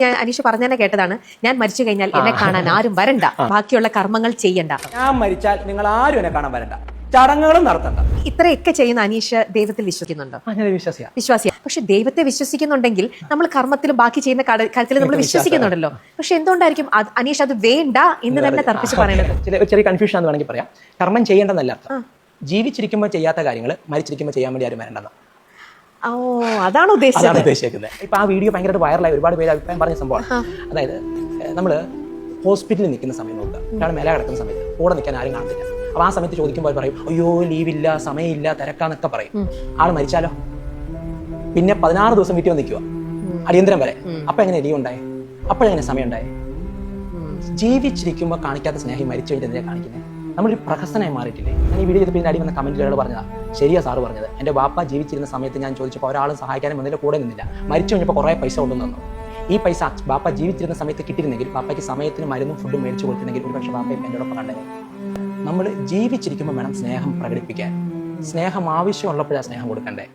ഞാൻ അനീഷ് പറഞ്ഞതന്നെ കേട്ടതാണ്. ഞാൻ മരിച്ചു കഴിഞ്ഞാൽ എന്നെ കാണാൻ ആരും വരണ്ട, ബാക്കിയുള്ള കർമ്മങ്ങൾ ചെയ്യണ്ട. ഞാൻ മരിച്ചാൽ നിങ്ങൾ ആരും എന്നെ കാണാൻ വരണ്ട, ചടങ്ങുകളും നടത്തണ്ട. ഇത്രയൊക്കെ ചെയ്യുന്ന അനീഷ് ദൈവത്തിൽ വിശ്വസിക്കുന്നുണ്ടോ? വിശ്വാസിയാ. പക്ഷെ ദൈവത്തെ വിശ്വസിക്കുന്നുണ്ടെങ്കിൽ നമ്മൾ കർമ്മത്തിലും ബാക്കി ചെയ്യുന്ന കാര്യത്തിലും നമ്മൾ വിശ്വസിക്കുന്നുണ്ടല്ലോ. പക്ഷെ എന്തുകൊണ്ടായിരിക്കും അനീഷ് അത് വേണ്ട എന്ന് തന്നെ തർപ്പിച്ച് പറയുന്നത്? ചെറിയ കൺഫ്യൂഷൻ എന്ന് വേണമെങ്കിൽ പറയാം. കർമ്മം ചെയ്യേണ്ടെന്നല്ല അർത്ഥം. ജീവിച്ചിരിക്കുമ്പോൾ ചെയ്യാത്ത കാര്യങ്ങൾ മരിച്ചിരിക്കുമ്പോൾ ചെയ്യാൻ വേണ്ടി ആരും വരണ്ടെന്ന്. ഓ, അതാണ് ഉദ്ദേശിക്കുന്നത്. ഇപ്പൊ ആ വീഡിയോ ഭയങ്കരമായിട്ട് വൈറലായി, ഒരുപാട് പേര് അഭിപ്രായം പറഞ്ഞ സംഭവമാണ്. അതായത് നമ്മൾ ഹോസ്പിറ്റലിൽ നിൽക്കുന്ന സമയം നോക്കുക, ഒരാൾ മേലെ കിടക്കുന്ന സമയത്ത് കൂടെ നിൽക്കാൻ ആരും കാണത്തില്ല. അപ്പൊ ആ സമയത്ത് ചോദിക്കുമ്പോൾ പറയും, അയ്യോ ലീവില്ല, സമയമില്ല, തിരക്കാന്നൊക്കെ പറയും. ആൾ മരിച്ചാലോ പിന്നെ 16 ദിവസം വീട്ടിൽ വന്ന് നിൽക്കുക, അടിയന്തരം വരെ. അപ്പൊ എങ്ങനെ ലീവ് ഉണ്ടായി? അപ്പോഴെങ്ങനെ സമയം ഉണ്ടായി? ജീവിച്ചിരിക്കുമ്പോൾ കാണിക്കാത്ത സ്നേഹം മരിച്ചു കഴിഞ്ഞാൽ എന്തിനാ കാണിക്കുന്നത്? നമ്മളൊരു പ്രഹസനമായി മാറിയിട്ടില്ലേ? ഞാൻ ഈ വീഡിയോ ചെയ്ത് പിന്നെ അടി വന്ന കമന്റുകൾ പറഞ്ഞതാ. ശരിയാ സാറ് പറഞ്ഞത്. എൻ്റെ ബാപ്പ ജീവിച്ചിരുന്ന സമയത്ത് ഞാൻ ചോദിച്ചപ്പോൾ ഒരാളും സഹായിക്കാനും വന്നില്ല, കൂടെ നിന്നില്ല. മരിച്ചു കഴിഞ്ഞപ്പോൾ കുറേ പൈസ കൊണ്ടുവന്നു തന്നു. ഈ പൈസ ബാപ്പ ജീവിച്ചിരുന്ന സമയത്ത് കിട്ടിയിരുന്നെങ്കിൽ, ബാപ്പയ്ക്ക് സമയത്തിന് മരുന്നും ഫുഡും മേടിച്ചു കൊടുത്തിരുന്നെങ്കിൽ ഒരുപക്ഷെ ബാപ്പയും എന്നോടൊപ്പം കണ്ടത്. നമ്മൾ ജീവിച്ചിരിക്കുമ്പോൾ വേണം സ്നേഹം പ്രകടിപ്പിക്കാൻ. സ്നേഹം ആവശ്യമുള്ളപ്പോഴാണ് സ്നേഹം കൊടുക്കണ്ടേ.